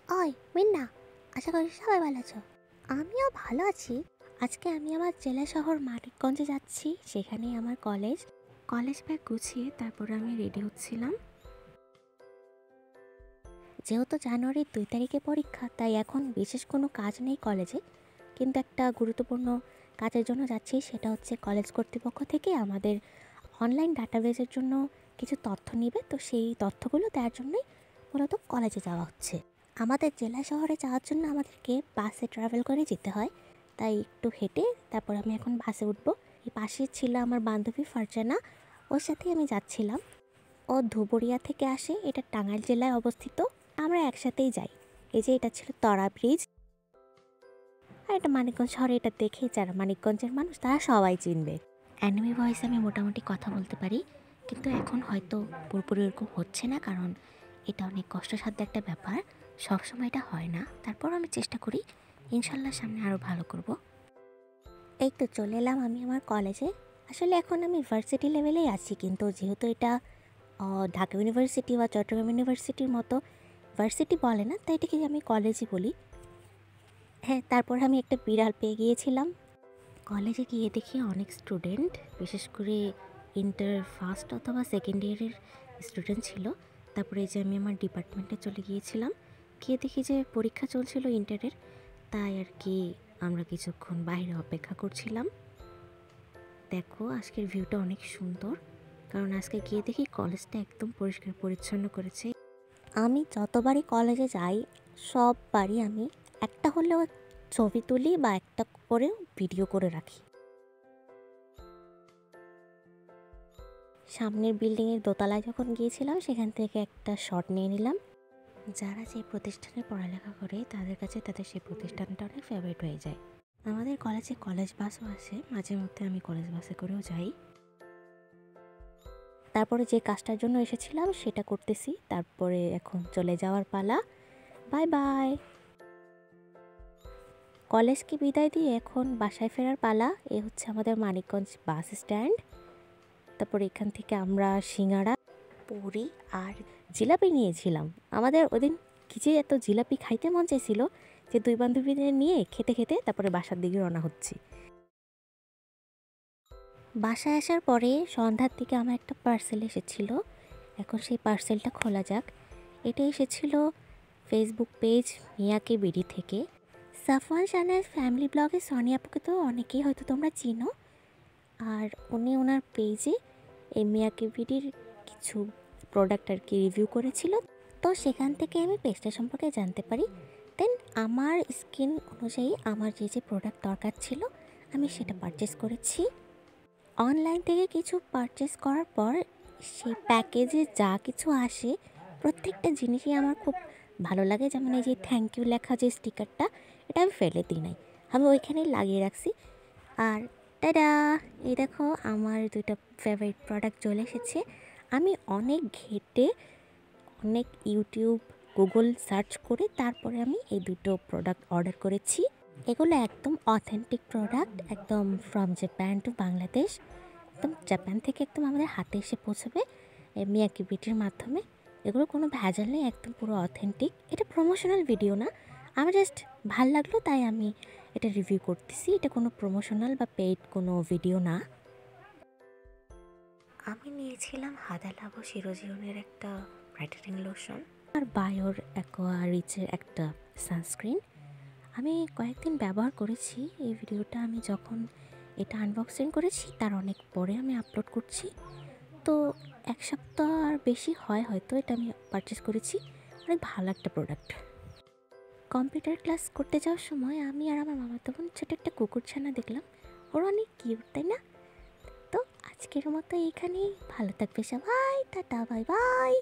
ওই মিন্না, আশা করি সবাই ভালো আছো। আমিও ভালো আছি। আজকে আমি আমার জেলা শহর মানিকগঞ্জে যাচ্ছি, সেখানেই আমার কলেজ ব্যাগ গুছিয়ে তারপরে আমি রেডি হচ্ছিলাম। যেহেতু জানুয়ারির 2 তারিখে পরীক্ষা, তাই এখন বিশেষ কোনো কাজ নেই কলেজে, কিন্তু একটা গুরুত্বপূর্ণ কাজের জন্য যাচ্ছি। সেটা হচ্ছে কলেজ কর্তৃপক্ষ থেকে আমাদের অনলাইন ডাটাবেসের জন্য কিছু তথ্য নেবে, তো সেই তথ্যগুলো দেওয়ার জন্যই মূলত কলেজে যাওয়া হচ্ছে। আমাদের জেলা শহরে যাওয়ার জন্য আমাদেরকে বাসে ট্রাভেল করে যেতে হয়, তাই একটু হেঁটে তারপর আমি এখন বাসে উঠবো। এই পাশে ছিল আমার বান্ধবী ফারজানা, ওর সাথেই আমি যাচ্ছিলাম। ও ধুবুরিয়া থেকে আসে, এটা টাঙ্গাইল জেলায় অবস্থিত। আমরা একসাথেই যাই। এই যে এটা ছিল তরা ব্রিজ, আর এটা মানিকগঞ্জ শহরে। এটা দেখেই যারা মানিকগঞ্জের মানুষ তারা সবাই চিনবে। অ্যানিমি ভয়েসে আমি মোটামুটি কথা বলতে পারি, কিন্তু এখন হয়তো পুরোপুরি এরকম হচ্ছে না, কারণ এটা অনেক কষ্টসাধ্য একটা ব্যাপার। সবসময় এটা হয় না, তারপর আমি চেষ্টা করি, ইনশাল্লাহ সামনে আরও ভালো করব। এই তো চলে এলাম আমি আমার কলেজে। আসলে এখন আমি ভার্সিটি লেভেলেই আছি, কিন্তু যেহেতু এটা ঢাকা ইউনিভার্সিটি বা চট্টগ্রাম ইউনিভার্সিটির মতো ভার্সিটি বলে না, তাই এটাকে আমি কলেজই বলি। হ্যাঁ, তারপর আমি একটা বিড়াল পেয়ে গিয়েছিলাম। কলেজে গিয়ে দেখি অনেক স্টুডেন্ট, বিশেষ করে ইন্টার ফার্স্ট অথবা সেকেন্ড ইয়ারের স্টুডেন্ট ছিল। তারপরে এই যে আমি আমার ডিপার্টমেন্টে চলে গিয়েছিলাম, গিয়ে দেখি যে পরীক্ষা চলছিল ইন্টারের, তাই আর কি আমরা কিছুক্ষণ বাইরে অপেক্ষা করছিলাম। দেখো আজকের ভিউটা অনেক সুন্দর, কারণ আজকে গিয়ে দেখি কলেজটা একদম পরিষ্কার পরিচ্ছন্ন করেছে। আমি যতবারই কলেজে যাই, সববারই আমি একটা হলেও ছবি তুলি বা একটা করেও ভিডিও করে রাখি। সামনের বিল্ডিংয়ের দোতলায় যখন গিয়েছিলাম, সেখান থেকে একটা শট নিয়ে নিলাম। যারা যে প্রতিষ্ঠানে পড়ালেখা করে তাদের কাছে তাদের সেই প্রতিষ্ঠানটা অনেক ফেভারিট হয়ে যায়। আমাদের কলেজে কলেজ বাসও আসে, মাঝে মধ্যে আমি কলেজ বাসে করেও যাই। তারপরে যে কাজটার জন্য এসেছিলাম সেটা করতেছি, তারপরে এখন চলে যাওয়ার পালা। Bye bye. কলেজকে বিদায় দিয়ে এখন বাসায় ফেরার পালা। এ হচ্ছে আমাদের মানিকগঞ্জ বাস স্ট্যান্ড। তারপরে এখান থেকে আমরা সিঙ্গাড়া, পুরি আর জিলাপি নিয়েছিলাম। আমাদের ওদিন কি যে এত জিলাপি খাইতে মন চাইছিল যে দুই বান্ধবীদের নিয়ে খেতে খেতে তারপরে বাসার দিকে রওনা হচ্ছি। বাসায় আসার পরে সন্ধ্যার দিকে আমার একটা পার্সেল এসেছিল। এখন সেই পার্সেলটা খোলা যাক। এটা এসেছিল ফেসবুক পেজ মিয়াকে বিডি থেকে। সাফওয়ান শানের ফ্যামিলি ব্লগে সনি আপুকে তো অনেকেই হয়তো তোমরা চিনো, আর উনি ওনার পেজে এই মিয়াকে বিডির কিছু প্রোডাক্ট আর কি রিভিউ করেছিল। তো সেখান থেকে আমি পেজটা সম্পর্কে জানতে পারি। দেন আমার স্কিন অনুযায়ী আমার যে যে প্রোডাক্ট দরকার ছিল আমি সেটা পারচেস করেছি। অনলাইন থেকে কিছু পারচেস করার পর সেই প্যাকেজে যা কিছু আসে প্রত্যেকটা জিনিসই আমার খুব ভালো লাগে। যেমন এই যে থ্যাংক ইউ লেখা যে স্টিকারটা, এটা আমি ফেলে দিই নাই, আমি ওইখানেই লাগিয়ে রাখছি। আর টাডা, এই দেখো আমার দুইটা ফেভারিট প্রোডাক্ট চলে এসেছে। আমি অনেক ঘেটে, অনেক ইউটিউব, গুগল সার্চ করে তারপরে আমি এই দুটো প্রোডাক্ট অর্ডার করেছি। এগুলো একদম অথেন্টিক প্রোডাক্ট, একদম ফ্রম জাপান টু বাংলাদেশ। একদম জাপান থেকে একদম আমাদের হাতে এসে পৌঁছবে মিয়াকি বিটির মাধ্যমে। এগুলো কোনো ভেজাল নেই, একদম পুরো অথেন্টিক। এটা প্রমোশনাল ভিডিও না, আমার জাস্ট ভাল লাগলো তাই আমি এটা রিভিউ করতেছি। এটা কোনো প্রমোশনাল বা পেইড কোনো ভিডিও না। আমি নিয়েছিলাম হাদা লাভো চিরজীবনের একটা ব্রাইটেনিং লোশন আর বায়োর অ্যাকোয়া রিচের একটা সানস্ক্রিন। আমি কয়েকদিন ব্যবহার করেছি। এই ভিডিওটা আমি যখন এটা আনবক্সিং করেছি তার অনেক পরে আমি আপলোড করছি, তো 1 সপ্তাহ আর বেশি হয় হয়তো এটা আমি পারচেস করেছি। অনেক ভালো একটা প্রোডাক্ট। কম্পিউটার ক্লাস করতে যাওয়ার সময় আমি আর আমার মামাতো বোন ছোটো একটা কুকুরছানা দেখলাম, ওরা অনেক কিউট, তাই না? তো আজকের মতো এইখানেই, ভালো থাকবে সবাই, টাটা, বাই বাই।